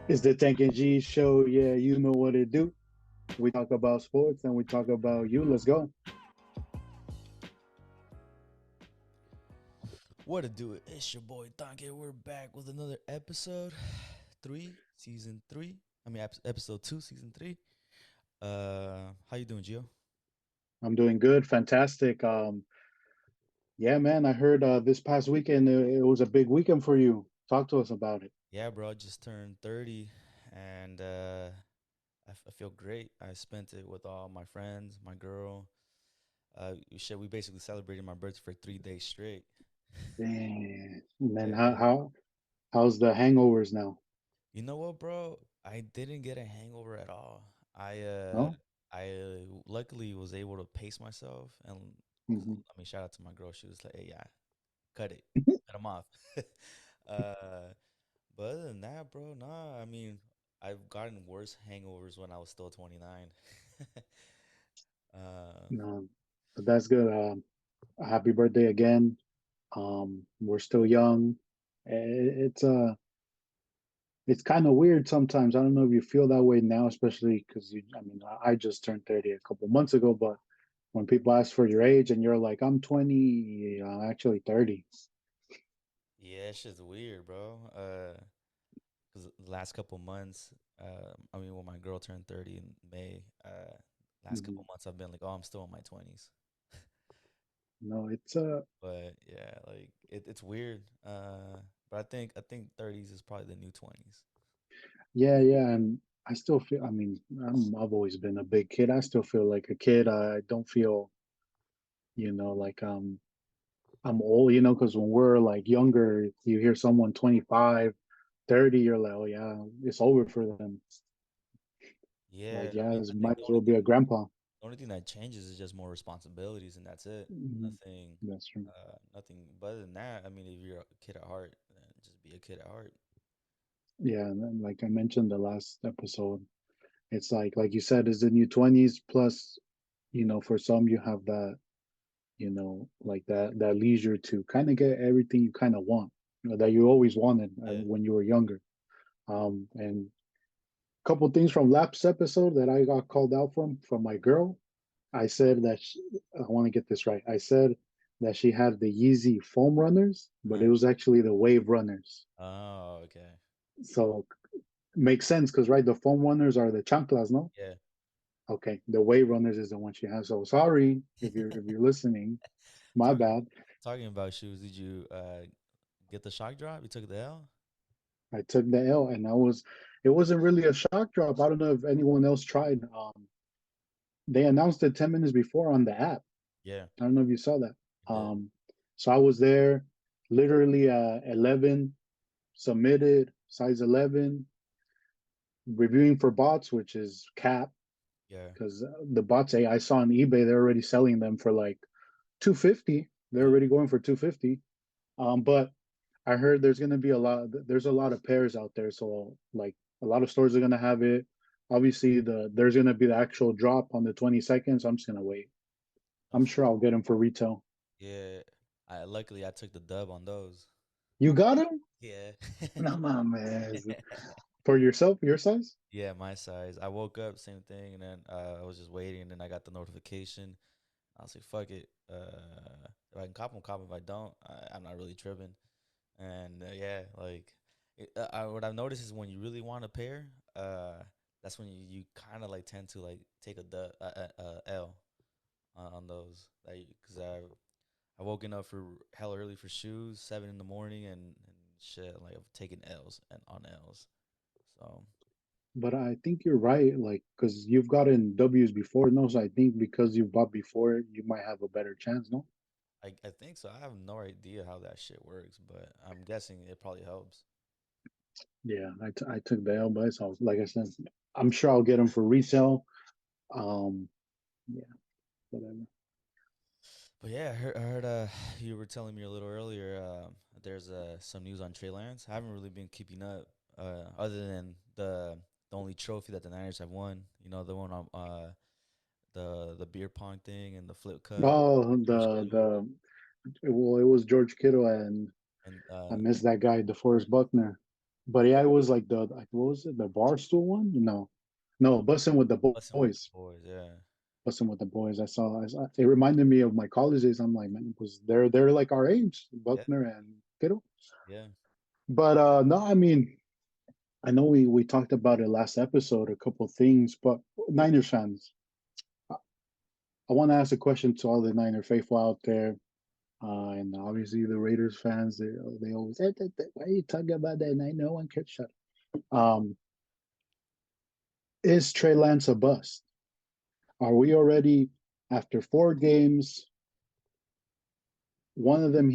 It's the Tank and G show. Yeah, you know what it do. We talk about sports and we talk about you. Let's go. What to do it? It's your boy Tanke. We're back with another episode, season three. Episode two, season three. How you doing, Gio? I'm doing good. Fantastic. Yeah, man, I heard this past weekend it was a big weekend for you. Talk to us about it. Yeah, bro. I just turned 30, and I feel great. I spent it with all my friends, my girl. We basically celebrated my birthday for 3 days straight. Damn. Man, Yeah. how's the hangovers now? You know what, bro? I didn't get a hangover at all. No? Luckily was able to pace myself, and Hmm. shout out to my girl. She was like, "Hey, yeah, cut it, cut them off." uh, but other than that, bro, nah. I've gotten worse hangovers when I was still 29. uh, No, but that's good. Happy birthday again. We're still young. It's kind of weird sometimes. I don't know if you feel that way now, especially because I mean, I just turned 30 a couple months ago, but when people ask for your age and you're like, I'm 20, actually 30. yeah, it's just weird, bro. Because the last couple months, when my girl turned 30 in May, last couple Mhm. months I've been like, oh, I'm still in my 20s. No, But yeah, like it's weird. But I think 30s is probably the new 20s. yeah, yeah. And I still feel, I mean, I've always been a big kid. I still feel like a kid. I don't feel, like I'm old, because when we're like younger, you hear someone 25, 30, you're like, oh yeah, it's over for them. Yeah, Like, yeah, I it think might as well be a grandpa. the only thing that changes is just more responsibilities, and that's it. Mhm. Nothing, That's true. nothing. But other than that, if you're a kid at heart, then just be a kid at heart. Yeah, and then, like I mentioned the last episode, it's like you said, it's the new 20s plus, for some you have that, like that leisure to kind of get everything you kind of want, that you always wanted Yeah. when you were younger. And a couple things from last episode that I got called out from my girl. I said that I want to get this right. I said that she had the Yeezy foam runners, but it Huh. was actually the wave runners. Oh, okay. So makes sense because right, the foam runners are the chanclas, no? Yeah. Okay, the wave runners is the one she has. So sorry if you're listening. My Talking bad. talking about shoes, did you get the shock drop? You took the L? I took the L, and it wasn't really a shock drop. I don't know if anyone else tried. They announced it 10 minutes before on the app. Yeah, I don't know if you saw that. you did. Um, so I was there, literally 11, submitted size 11, reviewing for bots, which is cap Yeah. because the bots I saw on eBay, they're already selling them for like 250. They're Yeah. already going for 250. But I heard there's a lot of pairs out there, so like a lot of stores are gonna have it. Obviously, there's gonna be the actual drop on the 22nd, so I'm just gonna wait. I'm Of sure I'll get them for retail. Yeah. I luckily I took the dub on those. You got them? Yeah. No, man. For yourself, your size? Yeah, my size. I woke up, same thing, and then I was just waiting, and then I got the notification. I was like, "Fuck it. If I can cop them, cop 'em. If I don't, I'm not really tripping." And yeah, like, what I've noticed is when you really want a pair, that's when you kind of like tend to like take a L on those. Like, because I woken up for hell early for shoes, 7 in the morning, and shit. Like I've taken L's and on L's. So But I think you're right, like, because you've gotten W's before, no? So I think because you bought before, you might have a better chance, no? I think so. I have no idea how that shit works, but I'm guessing it probably helps. Yeah, I took the L, but so like I said, I'm sure I'll get them for resale. Yeah, whatever. But yeah, I heard you were telling me a little earlier. There's some news on Trey Lance. I haven't really been keeping up, other than the only trophy that the Niners have won. You know, the one on the beer pong thing and the flip cup. Oh, George Kittle well, it was George Kittle, and and I missed that guy, DeForest Buckner. But yeah, it was like the like what was it? The Barstool one? No, Bussin' with the Busting with the Boys. boys, yeah, Bussin' with the Boys. I saw it reminded me of my college days. I'm like, man, because they're like our age, yeah, Buckner and Kittle. yeah. But no, I mean, I know we talked about it last episode, a couple things, but Niners fans, I want to ask a question to all the Niner faithful out there. And obviously the Raiders fans, they always, why are you talking about that? And I know one could shut up. Is Trey Lance a bust? Are we already after 4 games? One of them,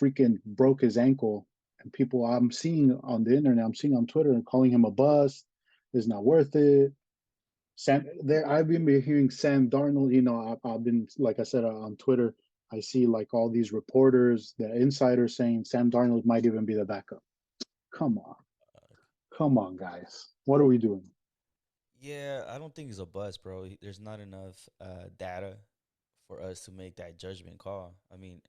freaking broke his ankle, and people I'm seeing on the internet, I'm seeing on Twitter, and calling him a bust. Is not worth it. I've been hearing Sam Darnold. I've been like I said on Twitter. I see like all these reporters, the insiders saying Sam Darnold might even be the backup. Come on, come on, guys. What are we doing? Yeah, I don't think he's a bust, bro. There's not enough data for us to make that judgment call. I mean,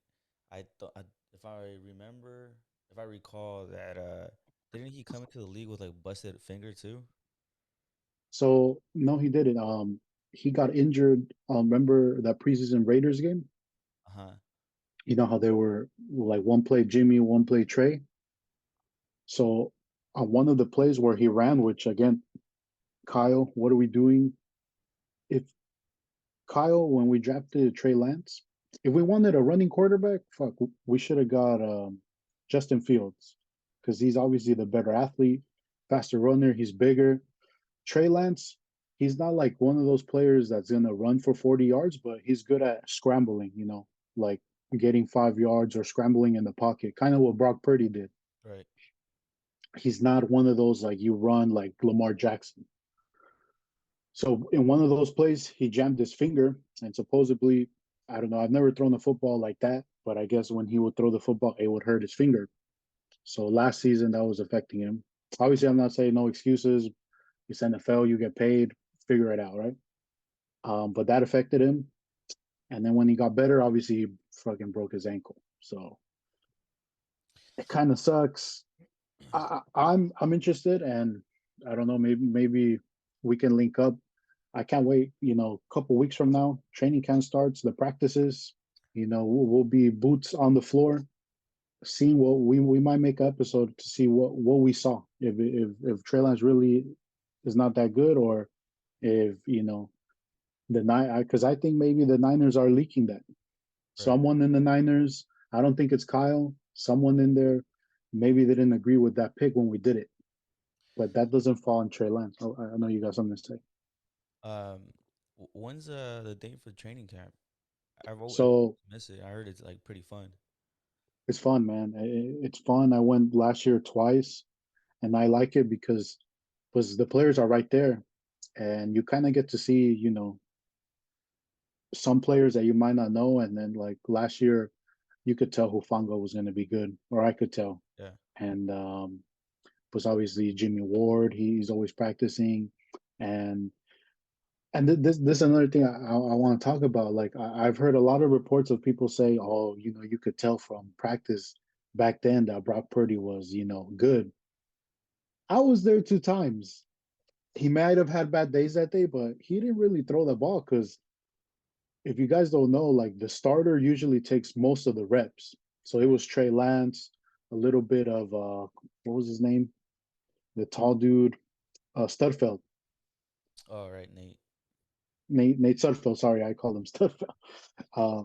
I thought if I remember, if I recall that didn't he come into the league with like busted finger too? So no, he didn't. He got injured. Remember that preseason Raiders game? Uh-huh. You know how they were like one play Jimmy, one play Trey. So on one of the plays where he ran, which again, Kyle, what are we doing? If Kyle, when we drafted Trey Lance, if we wanted a running quarterback, fuck, we should have got Justin Fields because he's obviously the better athlete, faster runner. He's bigger. Trey Lance, he's not like one of those players that's gonna run for 40 yards, but he's good at scrambling. Like getting 5 yards or scrambling in the pocket, kind of what Brock Purdy did. Right. He's not one of those like you run like Lamar Jackson. So in one of those plays, he jammed his finger, and supposedly, I don't know. I've never thrown a football like that, but I guess when he would throw the football, it would hurt his finger. So last season, that was affecting him. Obviously, I'm not saying no excuses. It's NFL, you get paid, figure it out, right? But that affected him. And then when he got better, obviously he fucking broke his ankle. So it kind of sucks. I'm interested, and I don't know. Maybe we can link up. I can't wait. A couple weeks from now, training camp starts. The practices. We'll be boots on the floor, seeing what we might make an episode to see what we saw. If Trey Lance really is not that good, or if the nine, because I think maybe the Niners are leaking that. Right. Someone in the Niners. I don't think it's Kyle. Someone in there. Maybe they didn't agree with that pick when we did it, but that doesn't fall on Trey Lance. Oh, I know you got something to say. When's the date for training camp? I So miss it. I heard it's like pretty fun. it's fun, man. It's fun. I went last year twice, and I like it because the players are right there, and you kind of get to see, some players that you might not know. And then like last year, you could tell Hufanga was going to be good, or I could tell. Yeah. And was obviously Jimmy Ward. He's always practicing, and this is another thing I want to talk about. Like I've heard a lot of reports of people say, "Oh, you could tell from practice back then that Brock Purdy was, good." I was there 2 times. He might have had bad days that day, but he didn't really throw the ball because if you guys don't know, like the starter usually takes most of the reps. So it Right. was Trey Lance, a little bit of what was his name, the tall dude, Studfeld, All right, Nate. Nate Studfeld. Sorry, I called him Studfeld. Uh,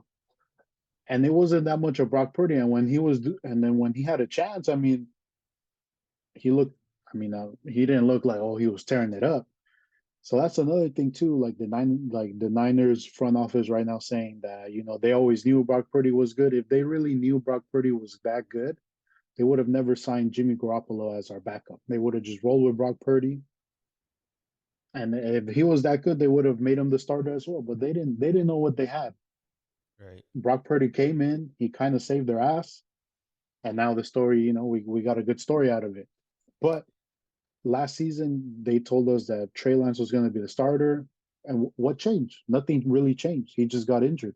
and it wasn't that much of Brock Purdy. And then when he had a chance, I mean, he looked. I mean, he didn't look like he was tearing it up. So that's another thing too. Like the Niners front office right now saying that they always knew Brock Purdy was good. If they really knew Brock Purdy was that good, they would have never signed Jimmy Garoppolo as our backup. They would have just rolled with Brock Purdy. And if he was that good, they would have made him the starter as well. But they didn't. They didn't know what they had. Right. Brock Purdy came in. He kind of saved their ass. And now the story, we got a good story out of it. But last season, they told us that Trey Lance was going to be the starter. And what changed? Nothing really changed. He just got injured.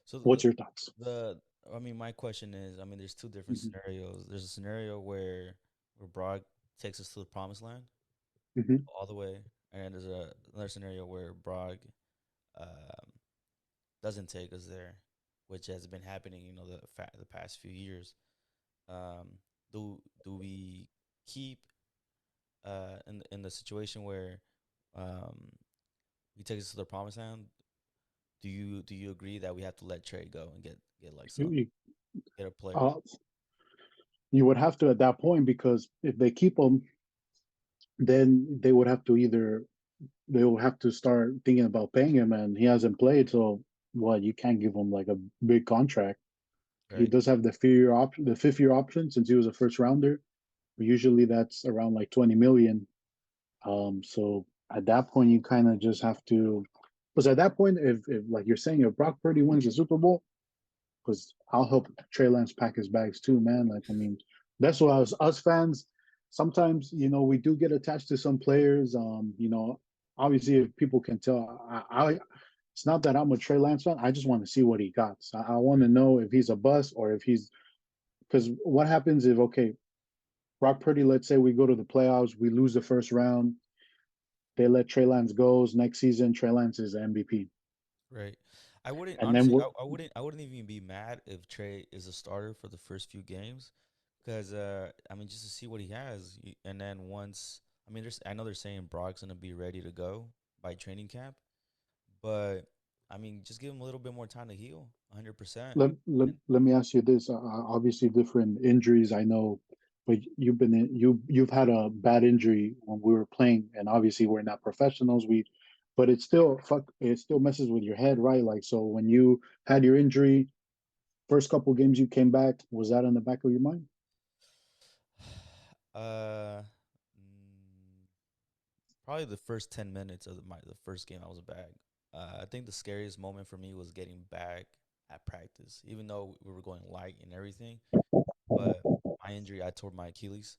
So What's your thoughts? the I mean, my question is, I mean, there's two different Hmm. scenarios. There's a scenario where Brock takes us to the promised land Hmm. all the way, and there's another scenario where Brock um, doesn't take us there, which has been happening, the past few years. Um, do we keep in the situation where um, he takes us to the promised land? Do you agree that we have to let Trey go and get like You, some you, get a player? uh, you would have to at that point, because if they keep him, then they will have to start thinking about paying him, and he hasn't played. So what? You can't give him like a big contract. He Right, does have the 5th year option since he was a first rounder. Usually that's around like 20 million. So at that point, you kind of just have to, because at that point, if like you're saying, if Brock Purdy wins the Super Bowl, because I'll help Trey Lance pack his bags too, man. Like, I mean, that's what us fans, sometimes, we do get attached to some players. Obviously, if people can tell, it's not that I'm a Trey Lance fan. I just want to see what he got. So I want to right, know if he's a bust or if he's, because what happens if, okay, Brock Purdy, let's say we go to the playoffs, we lose the first round, they let Trey Lance goes next season. Trey Lance is the MVP, right. I wouldn't and then honestly. we're I wouldn't even be mad if Trey is a starter for the first few games, because I mean, just to see what he has, and then once, I mean, I know they're saying Brock's gonna be ready to go by training camp, but I mean, just give him a little bit more time to heal, 100%. let me ask you this. Obviously, different injuries, I know, but you've had a bad injury when we were playing, and obviously we're not professionals. But it still messes with your head, right? Like, so when you had your injury, first couple games you came back, was that in the back of your mind? Uh, mm, Probably the first 10 minutes of the first game, I was back. I think the scariest moment for me was getting back at practice, even though we were going light and everything. But my injury, I tore my Achilles,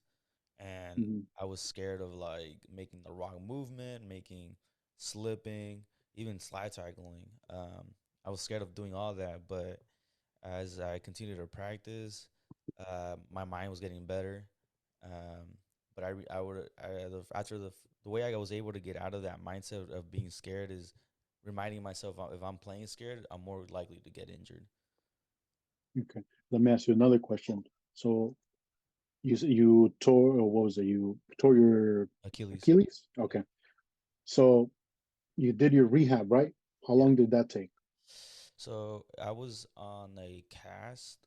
and Mhm. I was scared of like making the wrong movement, making slipping, even slide tackling. I was scared of doing all that, but as I continued to practice, my mind was getting better. But I would after the way I was able to get out of that mindset of being scared is reminding myself, if I'm playing scared, I'm more likely to get injured. Okay. Let me ask you another question. So you tore, or what was it? You tore your Achilles. Achilles? Yeah. Okay. So you did your rehab, right? How Yeah. long did that take? So I was on a cast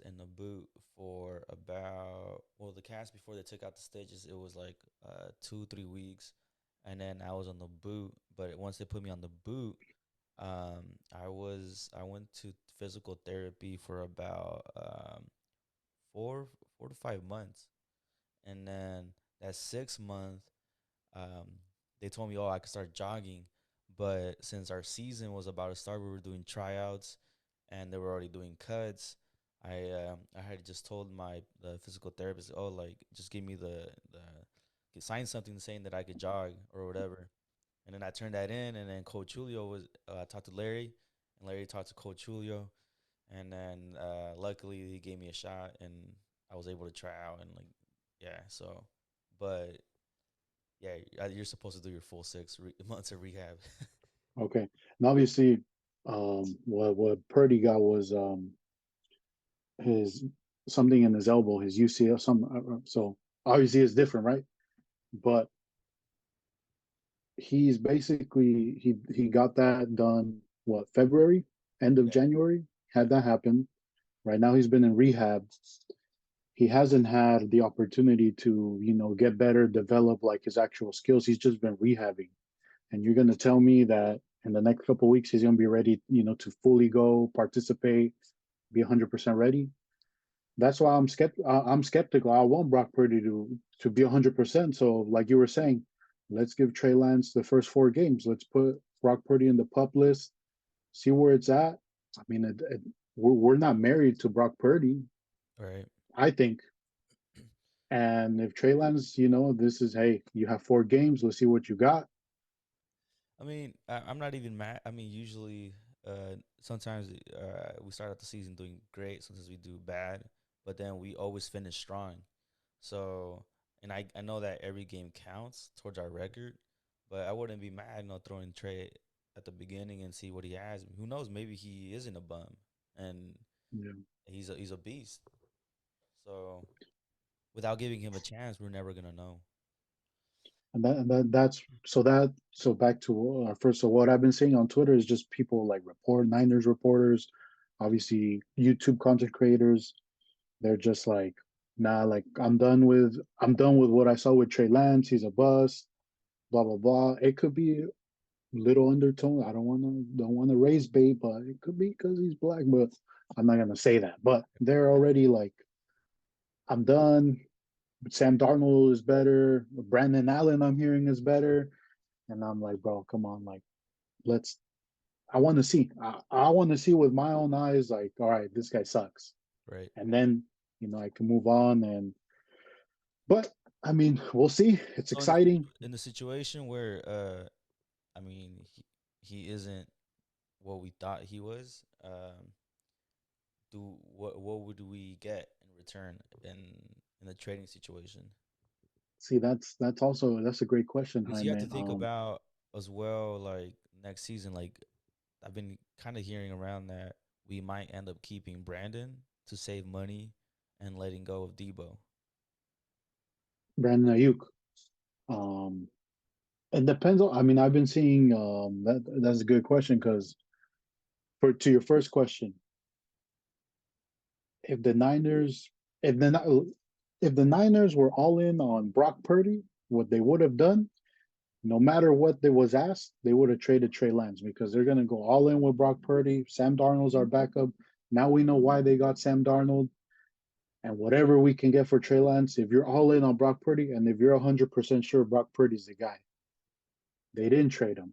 and a boot for about, well, the cast before they took out the stitches, it was like 2 3 weeks, and then I was on the boot. But once they put me on the boot, I went to physical therapy for about 4 to 5 months, and then that 6 month, um, they told me, oh, I could start jogging. But since our season was about to start, we were doing tryouts, and they were already doing cuts. I had just told the physical therapist, oh, like just give me sign something saying that I could jog or whatever. And then I turned that in, and then Coach Julio was talked to Larry, and Larry talked to Coach Julio, and then luckily he gave me a shot, and I was able to try out, and like, yeah. So, but yeah, you're supposed to do your full months of rehab. Okay. And obviously, what Purdy got was his something in his elbow, his UCL. So obviously it's different, right? But he's basically he got that done. What, February, end of Yeah, January, yeah, had that happen. Right now he's been in rehab. He hasn't had the opportunity to get better, develop like his actual skills. He's just been rehabbing. And you're going to tell me that in the next couple of weeks he's going to be ready, to fully go participate, be 100% ready? That's why I'm skeptical. I want Brock Purdy to be 100%. So like you were saying, let's give Trey Lance the first 4 games. Let's put Brock Purdy in the pup list, see where it's at. I mean, we're not married to Brock Purdy, right. I think. And if Trey Lance, this is, hey, you have 4 games. Let's see what you got. I mean, I'm not even mad. I mean, usually, sometimes we start out the season doing great, sometimes we do bad, but then we always finish strong. So, and I know that every game counts towards our record, but I wouldn't be mad, throwing Trey at the beginning and see what he has. Who knows? Maybe he isn't a bum, and Yeah. he's a beast. So, without giving him a chance, we're never gonna know. And that's so back to first. So what I've been seeing on Twitter is just people like Niners reporters, obviously YouTube content creators. They're just like, nah, like I'm done with what I saw with Trey Lance. He's a bust. Blah blah blah. It could be little undertone. I don't want to raise bait, but it could be because he's black. But I'm not gonna say that. But they're already like, I'm done. Sam Darnold is better. Brandon Allen, I'm hearing, is better. And I'm like, bro, come on, like, let's. I want to see. I want to see with my own eyes. Like, all right, this guy sucks, Right. and then I can move on. But I mean, we'll see. It's So exciting. in the situation where I mean he isn't what we thought he was, do what would we get in return in the trading situation? See, that's a great question, Because you have Jaime. to think about as well, like next season. Like I've been kind of hearing around that we might end up keeping Brandon to save money and letting go of Debo. Brandon Ayuk. Um, it depends on. I mean, I've been seeing that. That's a good question because for to your first question, if the Niners, if the if the Niners were all in on Brock Purdy, what they would have done, no matter what they was asked, they would have traded Trey Lance because they're gonna go all in with Brock Purdy. Sam Darnold's our backup. Now we know why they got Sam Darnold. And whatever we can get for Trey Lance, if you're all in on Brock Purdy, and if you're 100% sure Brock Purdy's the guy, they didn't trade him.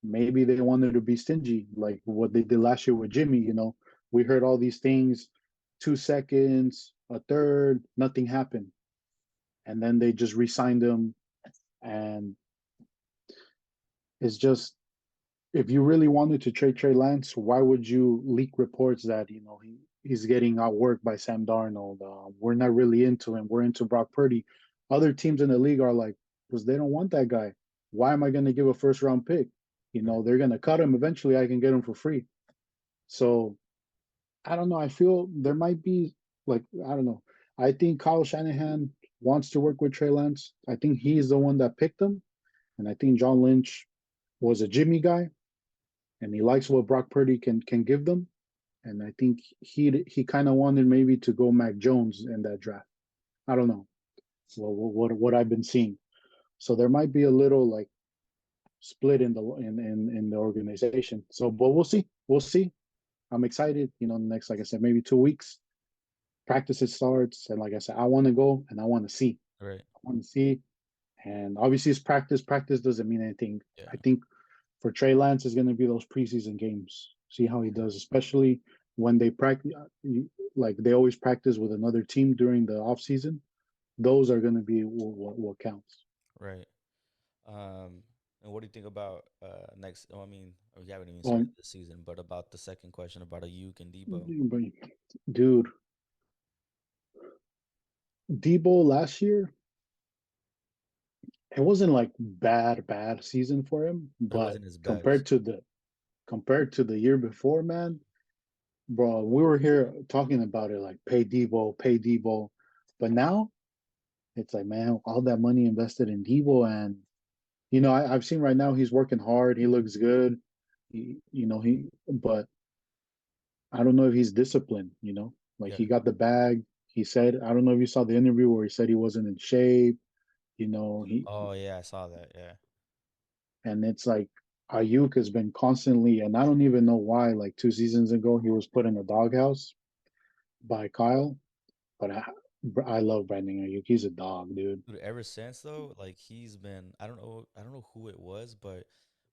Maybe they wanted to be stingy, like what they did last year with Jimmy. We heard all these things, 2 seconds, a third, nothing happened. And then they just re signed him. And it's just, if you really wanted to trade Trey Lance, why would you leak reports that he's getting outworked by Sam Darnold? We're not really into him. We're into Brock Purdy. Other teams in the league are like, because they don't want that guy. Why am I going to give a first round pick? Right. They're going to cut him eventually. I can get him for free. So I don't know. I feel there might be like I don't know. I think Kyle Shanahan wants to work with Trey Lance. I think he's the one that picked him, and I think John Lynch was a Jimmy guy and he likes what Brock Purdy can give them. And I think he kind of wanted maybe to go Mac Jones in that draft. I don't know what I've been seeing. So there might be a little like split in the organization. So, but we'll see. We'll see. I'm excited. Next, like I said, maybe 2 weeks, practices starts, and like I said, I want to go and I want to see. Right. I want to see. And obviously, it's practice. Practice doesn't mean anything. Yeah. I think for Trey Lance is going to be those preseason games. See how he does, especially when they practice. Like they always practice with another team during the off season. Those are going to be what counts. Right. Um, and what do you think about next? Oh, I mean, we haven't even started Um, the season, but about the second question about Ayuk and Debo. but dude, Debo last year, it wasn't like bad season for him, But it but wasn't his best. compared to the year before, man, bro, we were here talking about it like pay Debo, but now it's like, man, all that money invested in Debo, and I've seen right now he's working hard. He looks good. But I don't know if he's disciplined. Like Yeah. he got the bag. He said, I don't know if you saw the interview where he said he wasn't in shape. He Oh yeah, I saw that. Yeah. and it's like Ayuk has been constantly, and I don't even know why. Like 2 seasons ago, he was put in a doghouse by Kyle. But I love Brandon Ayuk. He's a dog, dude. Dude, ever since though, like he's been I don't know who it was, but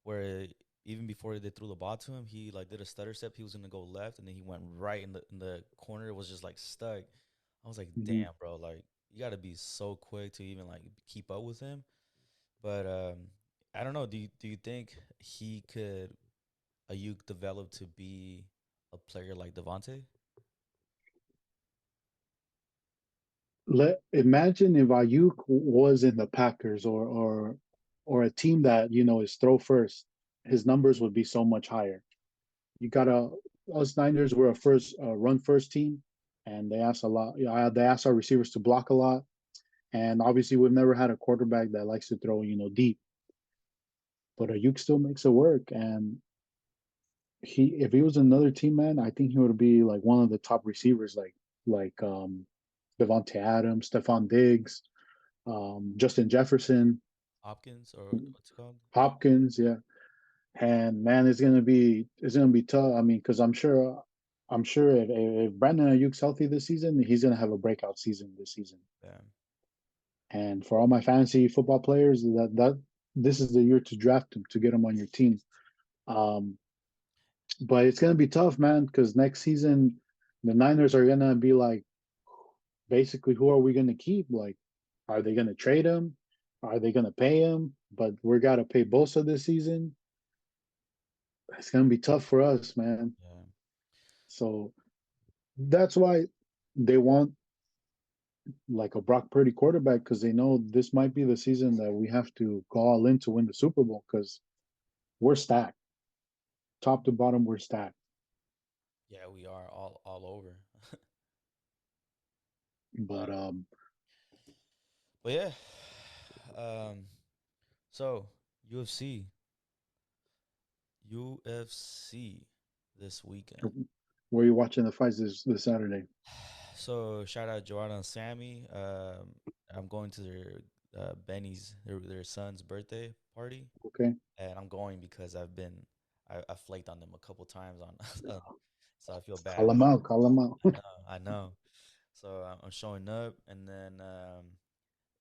where even before they threw the ball to him, he like did a stutter step. He was gonna go left, and then he went right in the corner. It was just like stuck. I was like, Mhm. damn, bro, like you got to be so quick to even like keep up with him. But I don't know. Do you think he could Ayuk develop to be a player like Devontae? Let imagine if Ayuk was in the Packers or a team that is throw first, his numbers would be so much higher. You gotta Us Niners were a first run first team, and they asked a lot. They asked our receivers to block a lot, and obviously we've never had a quarterback that likes to throw deep. But Ayuk still makes it work, and he if he was another team, man, I think he would be like one of the top receivers, like Devontae Adams, Stephon Diggs, Justin Jefferson, Hopkins or what's it called? Hopkins, yeah. And man, it's gonna be tough. I mean, because I'm sure if Brandon Ayuk's healthy this season, he's gonna have a breakout season this season. Yeah. And for all my fantasy football players, that this is the year to draft him to get him on your team. Um, but it's gonna be tough, man, because next season the Niners are gonna be like, basically, who are we gonna keep? Like, are they gonna trade him? Are they gonna pay him? But we're gotta pay Bosa this season. It's gonna be tough for us, man. Yeah. So that's why they want like a Brock Purdy quarterback, because they know this might be the season that we have to go all in to win the Super Bowl, because we're stacked, top to bottom. We're stacked. Yeah, we are all over. But Uh, but yeah. Um so UFC UFC this weekend. where are you watching the fights this Saturday? So shout out Joanna and Sammy. I'm going to their Benny's their son's birthday party, Okay, and I'm going because I flaked on them a couple times on, so I feel call bad. them out, call them out. I know. So I'm showing up, and then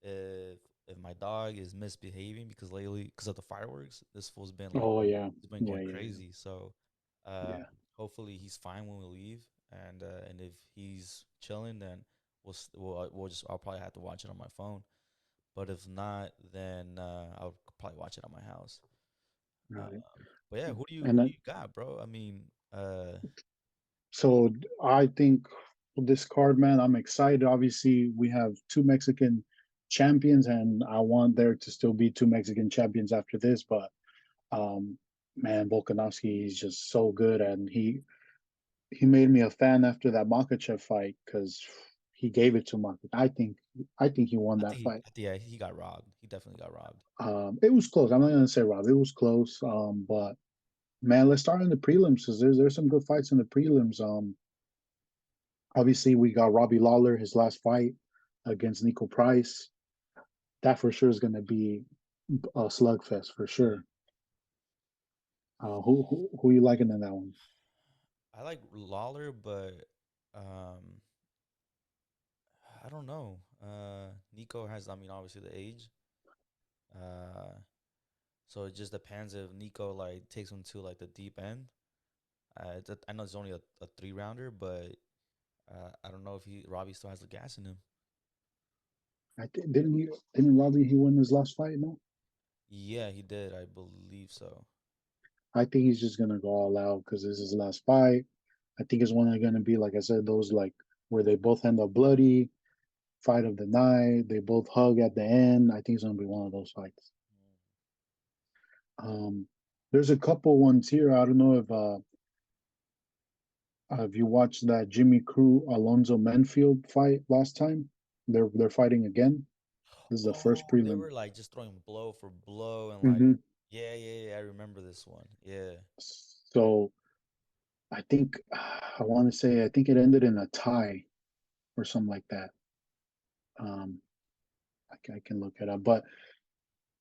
if if my dog is misbehaving because lately because of the fireworks, this fool's been like Oh yeah, he's been yeah, going yeah, crazy. So um, yeah. hopefully he's fine when we leave, and if he's chilling, then we'll just I'll probably have to watch it on my phone. But if not, then I'll probably watch it on my house. All right. But yeah, And who do then, you got, bro? I mean, so I think this card, man, I'm excited. Obviously, we have two Mexican champions, and I want there to still be two Mexican champions after this. But um, man, Volkanovski is just so good, and he made me a fan after that Makachev fight, because he gave it to Makachev. I think he won that fight. yeah, he got robbed. He definitely got robbed. It was close. I'm not gonna say Rob. It was close. But man, let's start in the prelims, because there's some good fights in the prelims. Obviously, we got Robbie Lawler, his last fight against Nico Price. That for sure is going to be a slugfest for Mm. sure. Who you liking in that one? I like Lawler, but um, I don't know. Nico has, I mean, obviously the age. Uh, so it just depends if Nico like takes him to like the deep end. I know it's only a 3 rounder, but I don't know if Robbie still has the gas in him. Didn't Robbie he win his last fight? No, Yeah, he did. I believe so. I think he's just gonna go all out because this is his last fight. I think it's one of going to be, like I said, those like where they both end up bloody, fight of the night. They both hug at the end. I think it's gonna be one of those fights. Um, there's a couple ones here. I don't know if you watched that Jimmy Crute Alonzo Manfield fight last time. They're fighting again. This is the first Oh, they prelim. were like just throwing blow for blow and like, Hmm. yeah, yeah, yeah. I remember this one. Yeah. So I think I want to say I think it ended in a tie or something like that. Um, I can look it up, but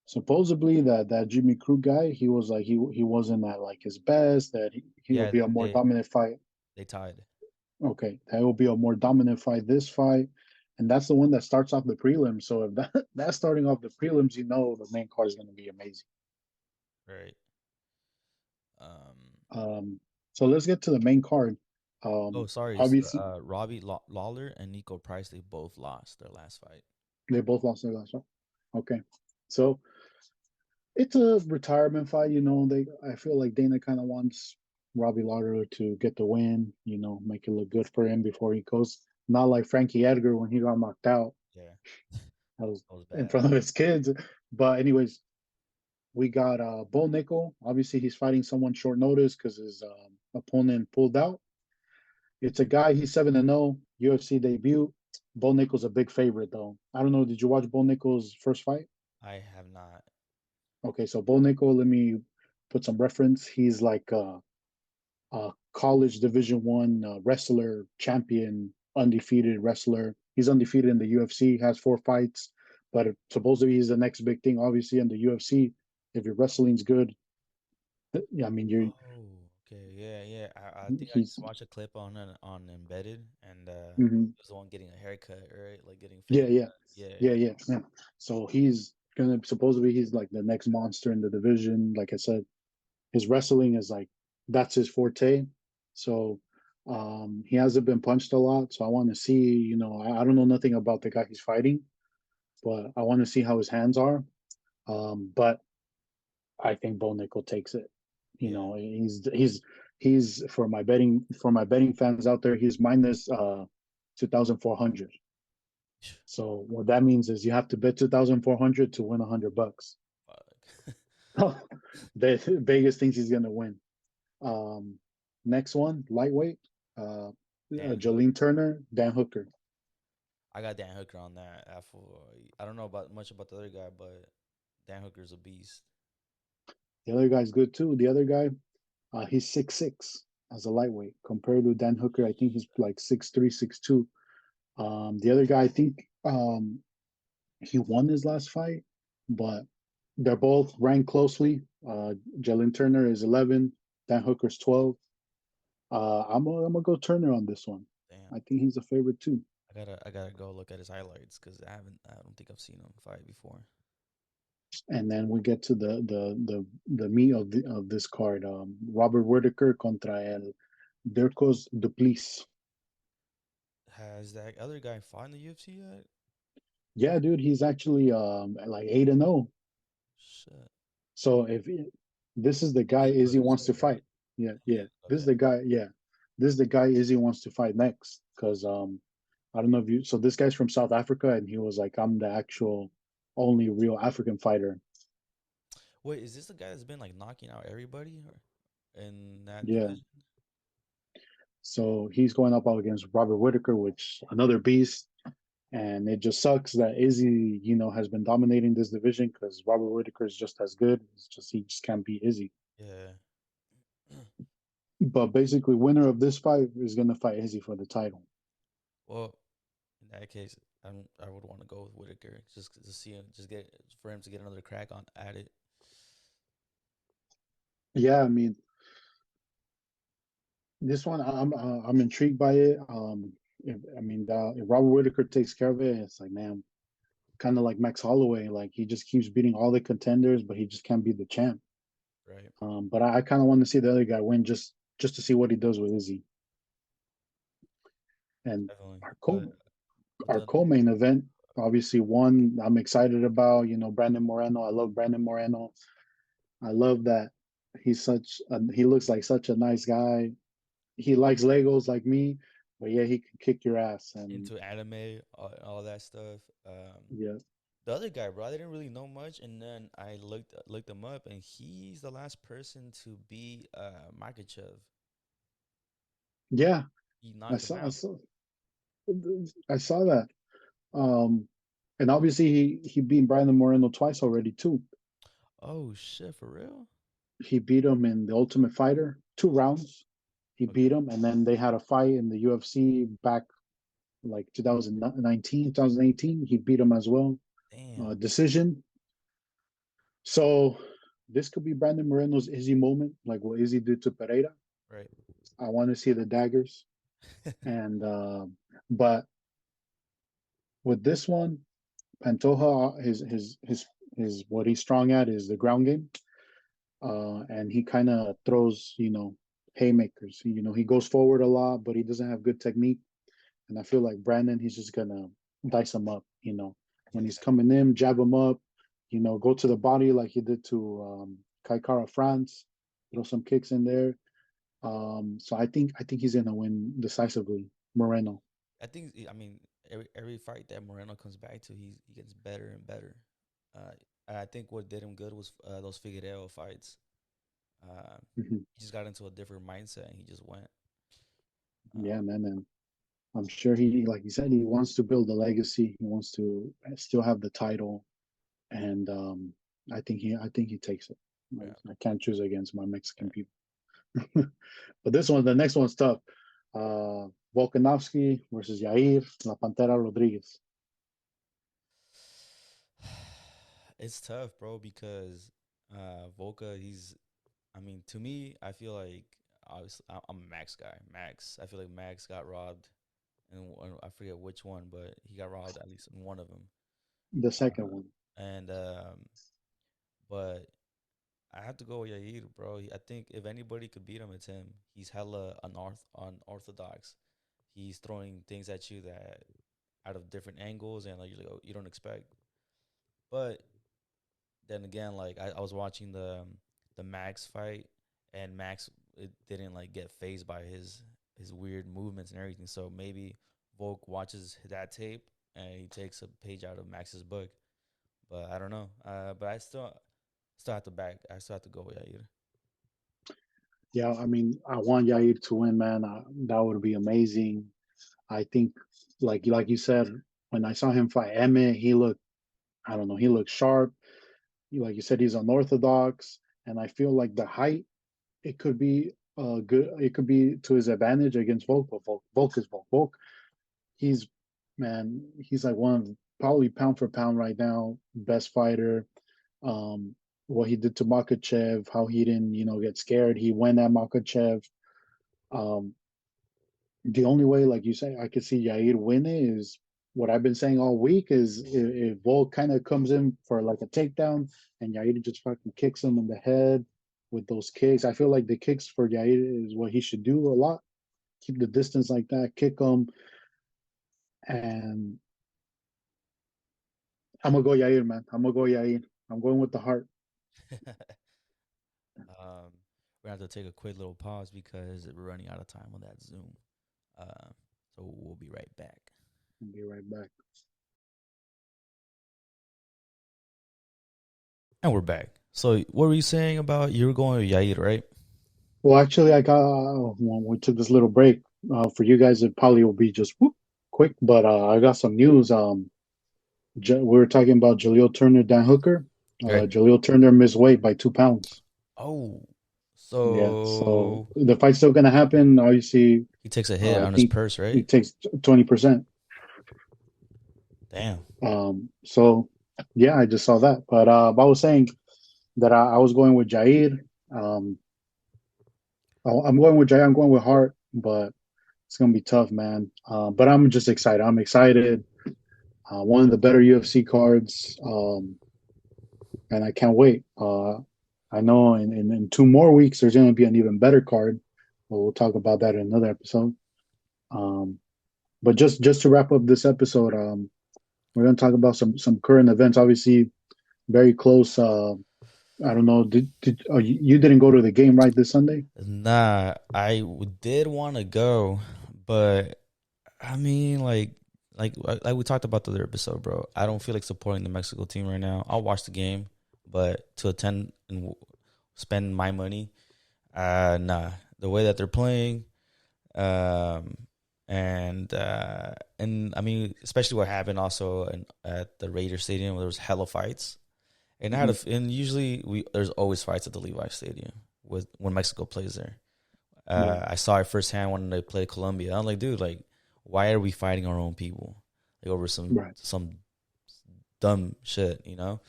supposedly that Jimmy Crute guy, he was like he wasn't at like his best. That he will Yeah, be a more dominant fight. they tied. Okay, that will be a more dominant fight this fight, and that's the one that starts off the prelims. So if that's starting off the prelims, the main card is going to be amazing. Right. Um. Um, so let's get to the main card. Oh, sorry. Obviously, Robbie Lawler and Nico Price, they both lost their last fight. they both lost their last one. Okay, so it's a retirement fight. I feel like Dana kind of wants. Robbie Lawler to get the win, make it look good for him before he goes. Not like Frankie Edgar when he got knocked out. Yeah, That was that was in bad. front of his kids. But anyways, we got Bo Nickel. Obviously, he's fighting someone short notice because his opponent pulled out. It's a guy. He's 7-0 UFC debut. Bo Nickel's a big favorite though. I don't know. Did you watch Bo Nickel's first fight? I have not. Okay, so Bo Nickel. Let me put some reference. He's like college Division 1 wrestler, champion, undefeated wrestler. He's undefeated in the UFC. Has 4 fights, but supposedly he's the next big thing. Obviously, in the UFC, if your wrestling's good, yeah, I mean, Oh, okay, yeah, yeah. I think I he's just watched a clip on Embedded, and mhm. he was the one getting a haircut, right? Like getting Yeah, face yeah, cut. Yeah, yeah, yeah, yeah. So he's gonna supposedly he's like the next monster in the division. Like I said, his wrestling is like that's his forte. So he hasn't been punched a lot. So I want to see, I don't know nothing about the guy he's fighting, but I want to see how his hands are. But I think Bo Nickel takes it. yeah. He's for my betting fans out there, he's minus 2,400. So what that means is you have to bet 2,400 to win $100. Fuck. Vegas thinks he's gonna win. Um, Next one, lightweight, uh, Dan Hook. Jalene Turner, Dan Hooker. I got Dan Hooker on that. I don't know about much about the other guy, but Dan Hooker's a beast. The other guy's good too. The other guy, he's 6'6" as a lightweight compared to Dan Hooker. I think he's like 6'3", 6'2". The other guy, I think he won his last fight, but they're both ranked closely. Jalen Turner is 11, Dan Hooker's 12. I'm gonna go Turner on this one. Damn. I think he's a favorite too. I gotta go look at his highlights because I don't think I've seen him fight before. And then we get to the meat of this card. Robert Whitaker contra el Dirkos Duplice. Has that other guy fought in the UFC yet? Yeah, dude, he's actually like 8-0. Shit. So if this is the guy He's good. Izzy He's wants to good, right? fight. Yeah, Yeah. yeah. This is Okay. the guy. Yeah, this is the guy Izzy wants to fight next. Because I don't know if you. So this guy's from South Africa, and he was like, "I'm the actual only real African fighter." Wait, is this the guy that's been like knocking out everybody in that Yeah. division? So he's going up against Robert Whitaker, which another beast. And it just sucks that Izzy, has been dominating this division because Robert Whitaker is just as good. It's just he just can't beat Izzy. Yeah. But basically, winner of this fight is gonna fight Izzy for the title. Well, in that case, I would want to go with Whitaker just to see him, just get for him to get another crack on at it. Yeah, I mean, this one I'm intrigued by it. If Robert Whitaker takes care of it, it's like man, kind of like Max Holloway, like he just keeps beating all the contenders, but he just can't be the champ. Right. But I kind of want to see the other guy win just to see what he does with Izzy. And Definitely. our co But our the co-main event, obviously one I'm excited about. Brandon Moreno. I love Brandon Moreno. I love that he looks like such a nice guy. He likes Legos like me, but yeah, he can kick your ass. And into anime, all that stuff. yeah, The other guy, bro, I didn't really know much, and then I looked him up, and he's the last person to beat Makachev. yeah, He I knocked him saw, I out. saw, I saw that. Um, and obviously he beat Brandon Moreno twice already too. Oh shit, for real? He beat him in the Ultimate Fighter 2 rounds. He beat Okay. him, and then they had a fight in the UFC back like 2019, 2018. He beat him as well. Damn. Decision. So this could be Brandon Moreno's Izzy moment, like what Izzy did to Pereira. Right. I want to see the daggers, and but with this one, Pantoja, his what he's strong at is the ground game, and he kind of throws, haymakers. He goes forward a lot, but he doesn't have good technique. And I feel like Brandon, he's just gonna dice him up. When he's Yeah. coming in, jab him up. Go to the body like he did to Kai Kara France. Throw some kicks in there. So I think he's gonna win decisively. Moreno. I think I mean every fight that Moreno comes back to, he gets better and better. Uh, I think what did him good was those Figueiredo fights. Uh, Mhm. he just got into a different mindset and he just went. Yeah, man, and I'm sure he, like you said, he wants to build a legacy. He wants to still have the title, and I think he takes it. Yeah, I can't choose against my yeah. Mexican people. But the next one's tough. Uh, Volkanovski versus Yair La Pantera Rodriguez. It's tough, bro, because Volka, I mean, to me, I feel like obviously I'm a Max guy. Max, I feel like Max got robbed, and I forget which one, but he got robbed at least in one of them. The second Uh, one. and but I have to go with Yair, bro. I think if anybody could beat him, it's him. He's hella unorthodox. He's throwing things at you that out of different angles and like you don't expect. But then again, like I was watching the Max fight, and Max it didn't like get phased by his weird movements and everything. So maybe Volk watches that tape and he takes a page out of Max's book. But I don't know. But I still have to back. I still have to go with Yair. Yeah, I mean, I want Yair to win, man. That would be amazing. I think, like you said, when I saw him fight Emmett, he looked, I don't know, he looked sharp. Like you said, he's unorthodox, and I feel like the height, it could be good. It could be to his advantage against Volk. But Volk is Volk. Volk, he's man, he's like one of probably pound for pound right now best fighter. Um, what he did to Makachev, how he didn't, get scared. He went at Makachev. Um, the only way, like you say, I could see Yair winning is what I've been saying all week is if Volk kind of comes in for like a takedown and Yair just fucking kicks him in the head with those kicks. I feel like the kicks for Yair is what he should do a lot. Keep the distance like that, kick him, and I'm gonna go Yair, man. I'm gonna go Yair. I'm going with the heart. We're gonna have to take a quick little pause because we're running out of time on that Zoom. Uh, so we'll be right back. I'll be right back. And we're back. So what were you saying about you were going with Yair, right? Well, actually, I got when we took this little break. For you guys, it probably will be just whoop, quick, but I got some news. We were talking about Jaleel Turner, Dan Hooker. Right. Jaleel Turner missed weight by 2 pounds. Oh, Yeah, so so the fight's still gonna happen. Obviously, he takes a hit I on his think purse, right? it takes 20%. Damn. So yeah, I just saw that. But I was saying that I was going with Jair. Um, I'm going with Jair. I'm going with Hart, but it's gonna be tough, man. But I'm just excited. I'm excited. One of the better UFC cards, and I can't wait. I know in 2 more weeks there's going to be an even better card. But we'll talk about that in another episode. Um, but just to wrap up this episode, we're going to talk about some current events. Obviously, very close. I don't know. Did you didn't go to the game right this Sunday? Nah, did want to go, but I mean, like we talked about the other episode, bro. I don't feel like supporting the Mexico team right now. I'll watch the game, but to attend and spend my money, nah. The way that they're playing, um, and I mean, especially what happened also at the Raider Stadium where there was hella fights, and Mhm. and usually there's always fights at the Levi Stadium with when Mexico plays there. Right. I saw it firsthand when they played Colombia. I'm like, dude, like, why are we fighting our own people like over Right. some dumb shit, you know?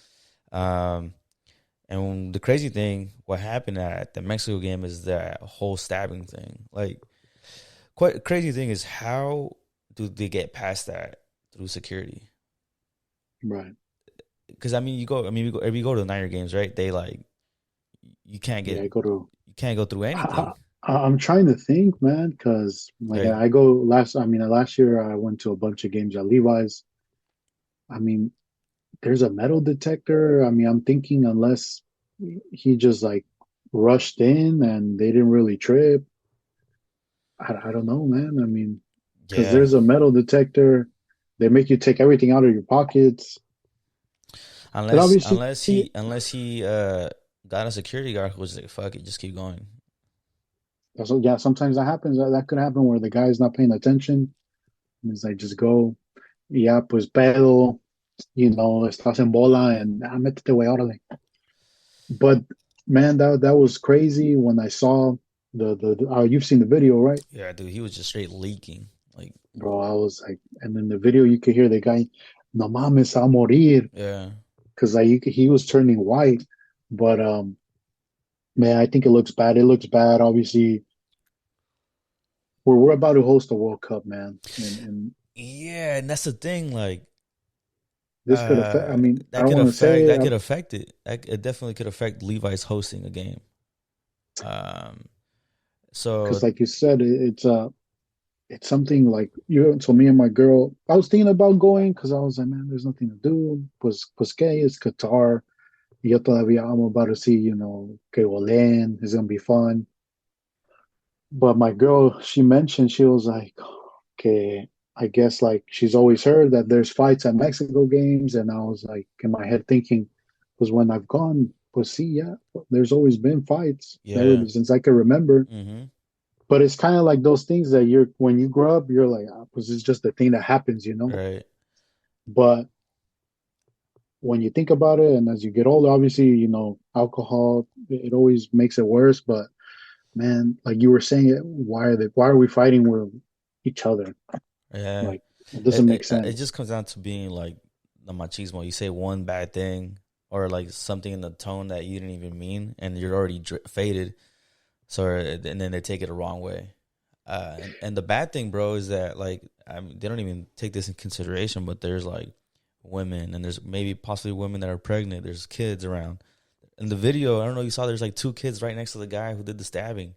Um, and the crazy thing, what happened at the Mexico game is that whole stabbing thing. Like, quite crazy thing is how do they get past that through security? Right. Because I mean, if you go to the Niner games, right? They like Yeah. I go to. you can't go through I, anything, I'm trying to think, man, because like right? I go last. I mean, last year I went to a bunch of games at Levi's. I mean, there's a metal detector. I mean, I'm thinking unless he just like rushed in and they didn't really trip. I don't know, man. I mean, because Yeah, there's a metal detector, they make you take everything out of your pockets. But unless obviously, unless he unless he got a security guard who was like, fuck it, just keep going. so yeah, sometimes that happens. That could happen where the guy is not paying attention. And it's like, just go, ya, pues pedo, estás en bola, and métete, güey, órale. But man, that was crazy when I saw you've seen the video, right? Yeah, dude, he was just straight leaking. Like, Bro, I was like, and in the video you could hear the guy, no mames, a morir, yeah, because like he was turning white. But man, I think it looks bad. It looks bad. Obviously, we're about to host a World Cup, man, and yeah, and that's the thing. Like, this could affect. I mean, I don't want to say that it could affect it. It definitely could affect Levi's hosting a game. Um, so because, like you said, it's something like you. So me and my girl, I was thinking about going because I was like, man, there's nothing to do. Pues que it's Qatar. Yo todavía I'm about to see, que goleen. It's gonna be fun. But my girl, she mentioned she was like, okay, I guess like she's always heard that there's fights at Mexico games, and I was like in my head thinking, was when I've gone, pues see, yeah, there's always been fights ever yeah, since I can remember. mm-hmm, But it's kind of like those things that you're when you grow up, you're like, pues it's just the thing that happens. right, But when you think about it, and as you get older, obviously, alcohol it always makes it worse. But man, like you were saying, why are we fighting with each other? yeah. Like it doesn't make It sense. just comes down to being like the machismo. You say one bad thing or like something in the tone that you didn't even mean, and you're already faded. So and then they take it the wrong way. And the bad thing, bro, is that like they don't even take this in consideration. But there's like women, and there's maybe possibly women that are pregnant. There's kids around. In the video, I don't know. You saw there's like two kids right next to the guy who did the stabbing,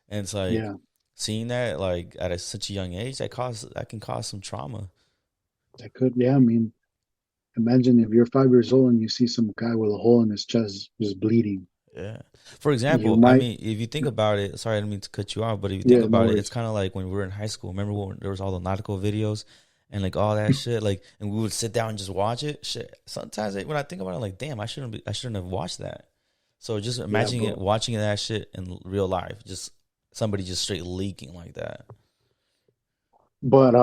and it's like Yeah, seeing that like at such a young age that can cause some trauma. that could. Yeah, I mean, imagine if you're 5 years old and you see some guy with a hole in his chest just bleeding. Yeah. For You example, I might. mean, if you think about it, sorry, I didn't mean to cut you off, but if you think Yeah, no about it, it's worries. kind of like when we were in high school. Remember when there was all the nautical videos and like all that shit, like, and we would sit down and just watch it. Shit. Sometimes when I think about it, I'm like, damn, I shouldn't have watched that. So just Yeah, imagining it, bro. watching that shit in real life, just somebody just straight leaking like that. But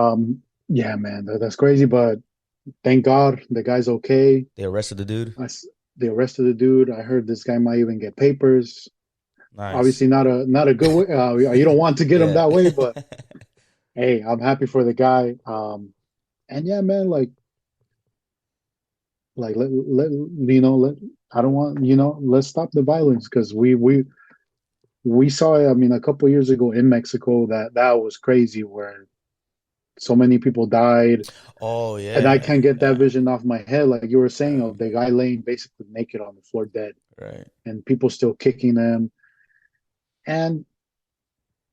yeah, man, that's crazy. But thank God the guy's okay. They arrested the dude. I s They arrested the dude. I heard this guy might even get papers. Nice. Obviously, not a good way. You don't want to get him Yeah. that way, but hey, I'm happy for the guy. And yeah, man, like let I don't want let's stop the violence because we saw it. I mean, a couple years ago in Mexico that was crazy where so many people died, Oh and I yeah. can't get that Yeah. vision off my head. Like you were saying, Yeah. of the guy laying basically naked on the floor, dead, Right. and people still kicking them. And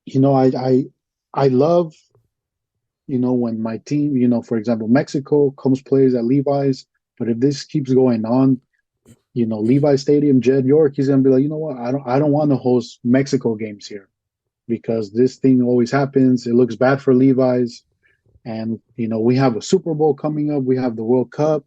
you know, I love when my team, for example, Mexico comes plays at Levi's. But if this keeps going on, Levi Stadium, Jed York, he's gonna be like, you know what? I don't want to host Mexico games here because this thing always happens. It looks bad for Levi's. And we have a Super Bowl coming up, we have the World Cup,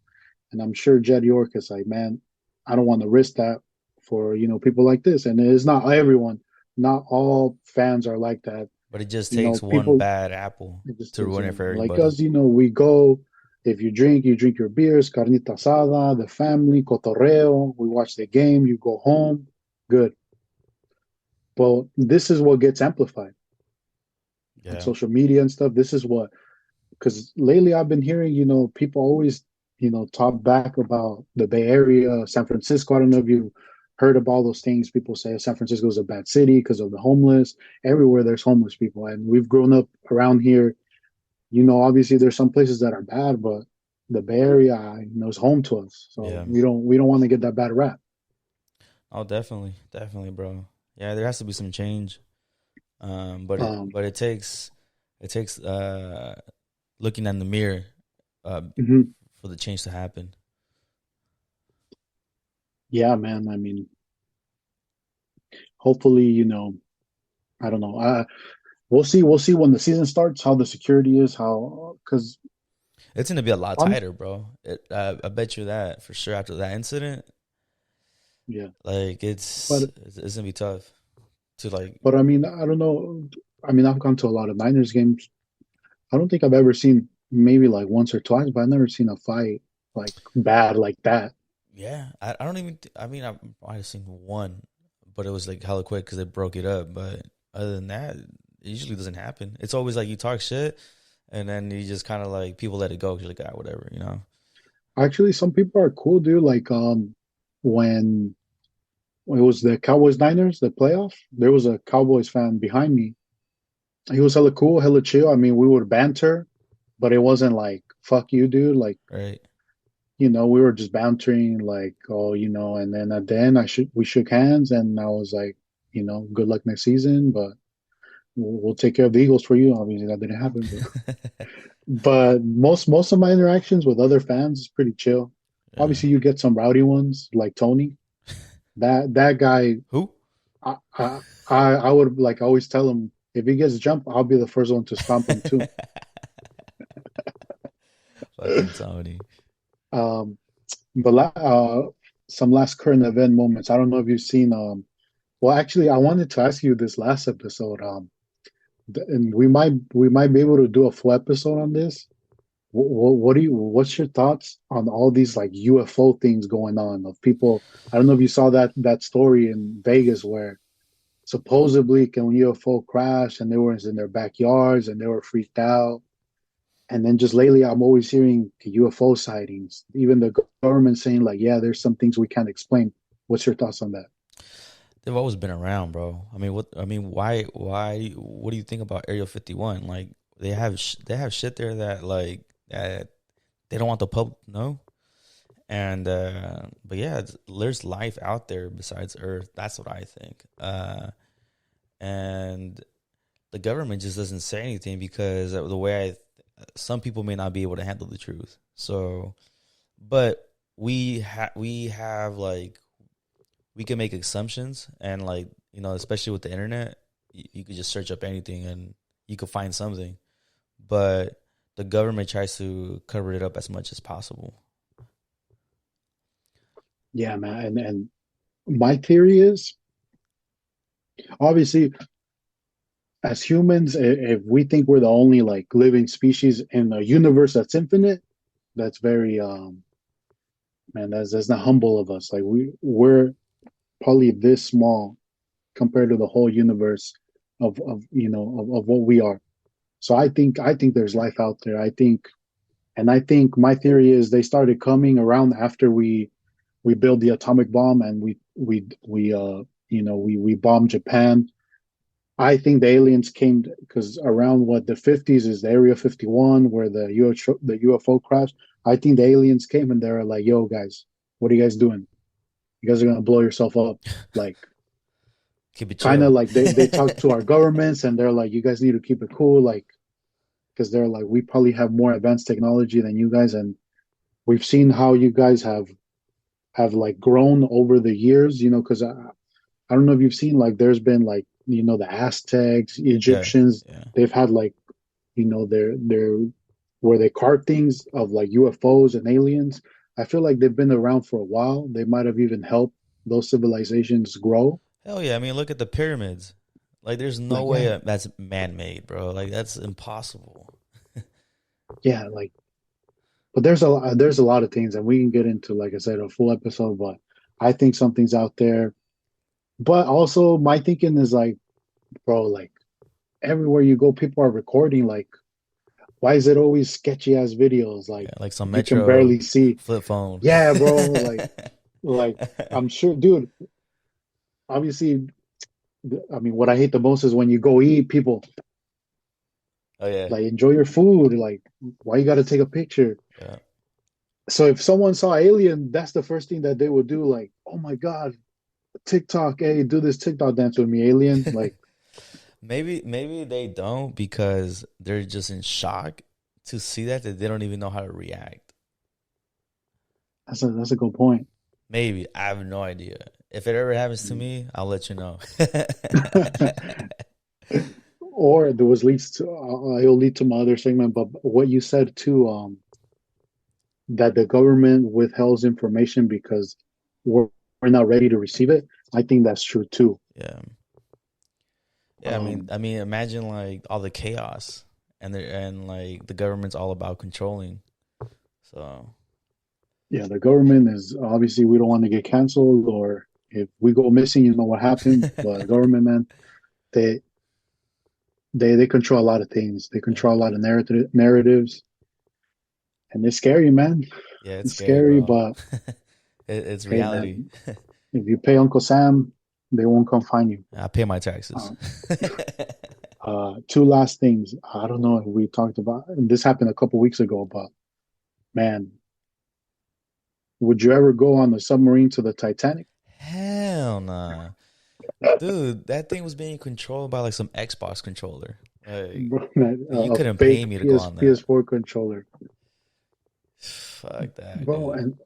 and I'm sure Jed York is like, man, I don't want to risk that for people like this. And it's not everyone, not all fans are like that. But it just takes one People, bad apple it just to takes ruin it for like everybody. us, we go. If you drink your beers, carnita asada, the family, cotorreo, we watch the game, you go home, good. Well, this is what gets amplified on Yeah. social media and stuff. This is what, because lately I've been hearing, people always, talk back about the Bay Area, San Francisco. I don't know if you heard about all those things. People say San Francisco is a bad city because of the homeless. Everywhere there's homeless people, and we've grown up around here. Obviously there's some places that are bad, but the Bay Area, is home to us. So Yeah. we don't want to get that bad rap. Oh, definitely, definitely, bro. Yeah, there has to be some change. But Um, it takes looking in the mirror uh mhm. for the change to happen. Yeah, man. I mean, hopefully, I don't know. we'll see. We'll see when the season starts how the security is. How because It's gonna be a lot on tighter, bro. I bet you that for sure. After that incident, yeah, like but it's gonna be tough to like. I mean I don't know. I mean I've gone to a lot of Niners games. I don't think I've ever seen maybe like once or twice, but I've never seen a fight like bad like that. Yeah, I don't even. I mean, I might have seen one, but it was like hella quick because they broke it up. But other than that, it usually doesn't happen. It's always like you talk shit, and then you just kind of like people let it go. 'Cause you're like, ah, whatever, you know. Actually, some people are cool, dude. Like when it was the Cowboys Niners, the playoff, there was a Cowboys fan behind me. He was hella cool, hella chill. I mean, we would banter, but it wasn't like "fuck you, dude." Like, Right? we were just bantering, like, oh, and then at the end, we shook hands, and I was like, good luck next season, but we'll take care of the Eagles for you. Obviously, that didn't happen, but most of my interactions with other fans is pretty chill. Yeah. Obviously, you get some rowdy ones like Tony. That guy, Who? I I I would like always tell him if he gets jumped, I'll be the first one to stomp him too. Fucking Tony. Um, but some last current event moments. I don't know if you've seen. Well, actually, I wanted to ask you this last episode. And we might be able to do a full episode on this. What's your thoughts on all these like UFO things going on of people? I don't know if you saw that story in Vegas where supposedly can UFO crash and they were in their backyards and they were freaked out. And then just lately, I'm always hearing the UFO sightings. Even the government saying like, yeah, there's some things we can't explain. What's your thoughts on that? They've always been around, bro. I mean, what? I mean, why? What do you think about Area 51? Like, they have shit there that like that they don't want the public to know. And but yeah, there's life out there besides Earth. That's what I think. And the government just doesn't say anything because of the way some people may not be able to handle the truth. So, but we have like we can make assumptions and like especially with the internet, you could just search up anything and you could find something. But the government tries to cover it up as much as possible. Yeah, man. And my theory is obviously as humans, if we think we're the only like living species in a universe that's infinite, that's very man, that's not humble of us. Like we're probably this small compared to the whole universe of what we are. So I think there's life out there. I think my theory is they started coming around after we built the atomic bomb and we bombed Japan. I think the aliens came because around what the 50s is the Area 51 where the UFO crashed. I think the aliens came and they were like, "Yo, guys, what are you guys doing? You guys are gonna blow yourself up." Like, Keep it kind of chill. like they talk to our governments and they're like, "You guys need to keep it cool," like because they're like, "We probably have more advanced technology than you guys, and we've seen how you guys have like grown over the years." Because I don't know if you've seen like there's been like the Aztecs, Yeah, Egyptians. yeah. They've had like their where they carve things of like UFOs and aliens. I feel like they've been around for a while. They might have even helped those civilizations grow. Hell yeah. I mean, look at the pyramids. Like, there's no Like way yeah, that's man made, bro. Like, that's impossible. yeah, like but there's a lot of things, and we can get into like I said a full episode. But I think something's out there. But also my thinking is like, bro, like everywhere you go, people are recording. Like, why is it always sketchy ass videos? Like Yeah, like some you can Metro barely see. flip phone. Yeah, bro. Like I'm sure, dude. Obviously, I mean, what I hate the most is when you go eat, people Oh yeah, like enjoy your food. Like, why you got to take a picture? yeah. So if someone saw Alien, that's the first thing that they would do. Like, oh my god, TikTok, hey, do this TikTok dance with me, Alien. Like, Maybe they don't because they're just in shock to see that they don't even know how to react. that's a good point. Maybe I have no idea. If it ever happens to me, I'll let you know. or there was leads to it'll lead to my other segment. But what you said too, that the government withholds information because we're, we're not ready to receive it. I think that's true too. Yeah. Yeah, Um, imagine like all the chaos, and like the government's all about controlling. So yeah, the government is obviously we don't want to get canceled, or if we go missing, you know what happened. But the government, man, they they control a lot of things. They control a yeah, lot of narratives, and it's scary, man. yeah, it's It's scary, scary, bro. but It's hey, reality. man, if you pay Uncle Sam, they won't come find you. I pay my taxes. Uh, two last things. I don't know if we talked about this happened a couple weeks ago, but man, would you ever go on a submarine to the Titanic? Hell nah. Dude, that thing was being controlled by like some Xbox controller. Like Bro, man, you a couldn't pay fake me to go on that. PS4 controller, Fuck that, bro, dude.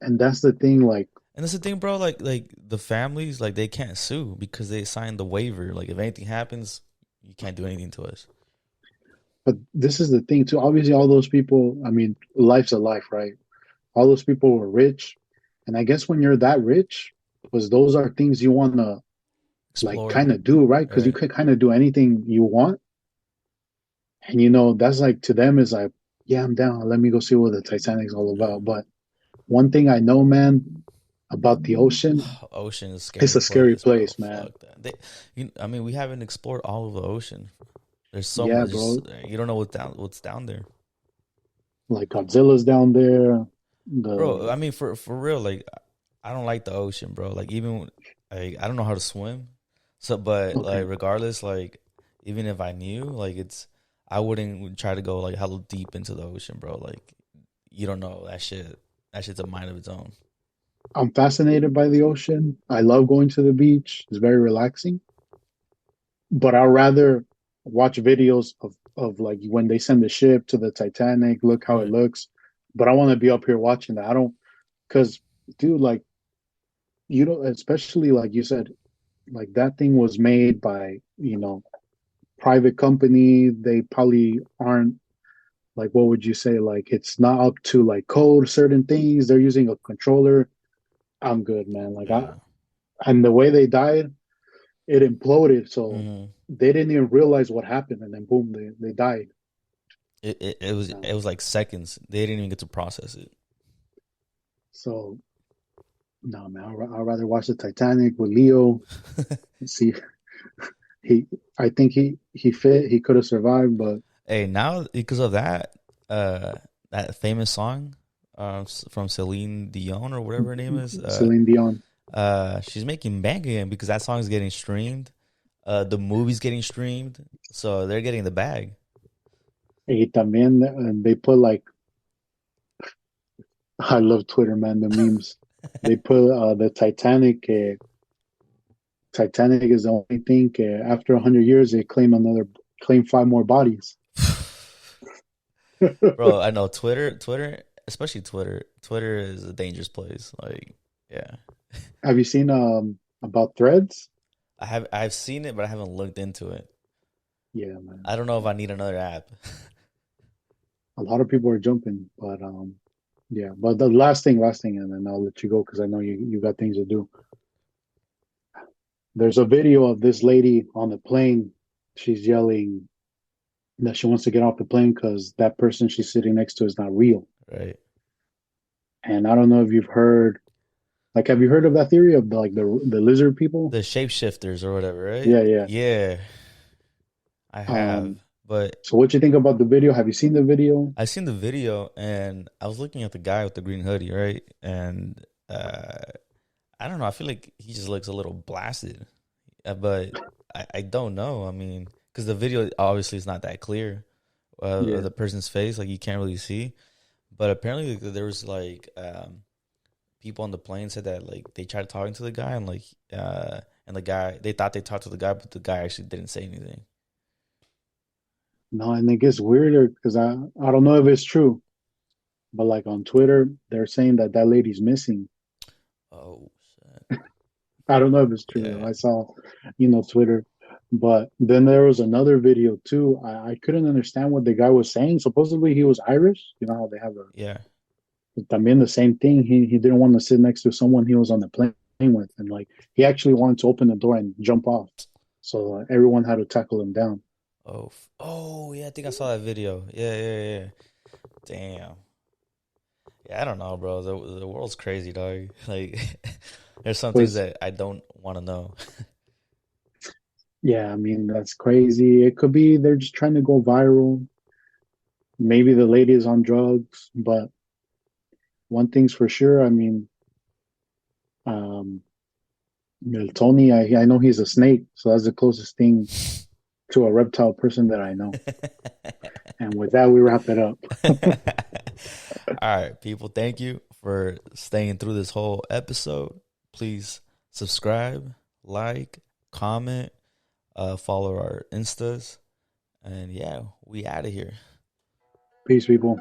and that's the thing. Like, And that's the thing, bro. Like the families, like they can't sue because they signed the waiver. Like if anything happens, you can't do anything to us. but this is the thing too. Obviously, all those people. I mean, life's a life, right? All those people were rich, and I guess when you're that rich, because those are things you want to like Explore, kind of do, right? Because you right? could kind of do anything you want, and that's like to them is like, yeah, I'm down. Let me go see what the Titanic's all Yeah. about. But one thing I know, man, about the ocean, Ocean is a it's scary a scary place, bro. place, man. Fuck that. We haven't explored all of the ocean. There's so Yeah, much. bro. You don't know what's down there, Like Godzilla's down there. bro. The For real, like I don't like the ocean, bro. Like even like I don't know how to swim, so but like okay, regardless, like even if I knew, like I wouldn't try to go like hella deep into the ocean, bro. Like you don't know that shit. That shit's a mind of its own. I'm fascinated by the ocean. I love going to the beach. It's very relaxing. But I'd rather watch videos of like when they send the ship to the Titanic, look how it Right. looks. But I want to be up here watching that. I don't, because, dude, like, you know, especially like you said, like that thing was made by, private company. They probably aren't like, what would you say? Like, it's not up to like code certain things. They're using a controller. I'm good, man. Yeah. And the way they died, it imploded. So hmm they didn't even realize what happened. And then boom, they died. it Um, was like seconds. They didn't even get to process it. so no, man, I'd rather watch the Titanic with Leo and see he. I think he fit. He could have survived, but Hey, now because of that, that famous song, from Celine Dion or whatever her name is, Celine Dion. she's making bank again because that song is getting streamed. The movie's getting streamed, so they're getting the bag. Y también they put like I love Twitter, man. The memes they put the Titanic. Titanic is the only thing. After 100 years, they claim five more bodies. Bro, I know Twitter, especially Twitter. Twitter is a dangerous place. Like, yeah, Have you seen about Threads? I've seen it, but I haven't looked into it. Yeah, man. I don't know if I need another app. A lot of people are jumping, but yeah. But the last thing, and then I'll let you go because I know you got things to do. There's a video of this lady on the plane. She's yelling that she wants to get off the plane because that person she's sitting next to is not real. Right. And I don't know if you've heard, like, have you heard of that theory of the lizard people? The shapeshifters or whatever, right? Yeah, yeah. Yeah, I have. Um, But so what you think about the video? Have you seen the video? I seen the video and I was looking at the guy with the green hoodie, right? And I don't know. I feel like he just looks a little blasted. But I don't know. I mean, because the video obviously is not that clear, of Yeah. the person's face. Like you can't really see. But apparently there was like people on the plane said that like they tried talking to the guy and the guy they thought they talked to the guy, but the guy actually didn't say anything. No, and it gets weirder because I don't know if it's true, but like on Twitter, they're saying that that lady's missing. Oh shit. I don't know if it's true though. Yeah. I saw, Twitter. But then there was another video too. I couldn't understand what the guy was saying. Supposedly he was Irish. You know how they have a Yeah. también the same thing. He didn't want to sit next to someone he was on the plane with, and like he actually wanted to open the door and jump off. So everyone had to tackle him down. Oh, yeah. I think I saw that video. Yeah, yeah, yeah. Damn. Yeah, I don't know, bro. The world's crazy, dog. Like, there's some things Was that I don't want to know. Yeah, I mean that's crazy. It could be they're just trying to go viral. Maybe the lady is on drugs, but one thing's for sure. I mean, um, Tony, I know he's a snake, so that's the closest thing to a reptile person that I know. And with that, we wrap it up. All right, people. Thank you for staying through this whole episode. Please subscribe, like, comment, follow our Instas, and yeah, we out of here. Peace, people.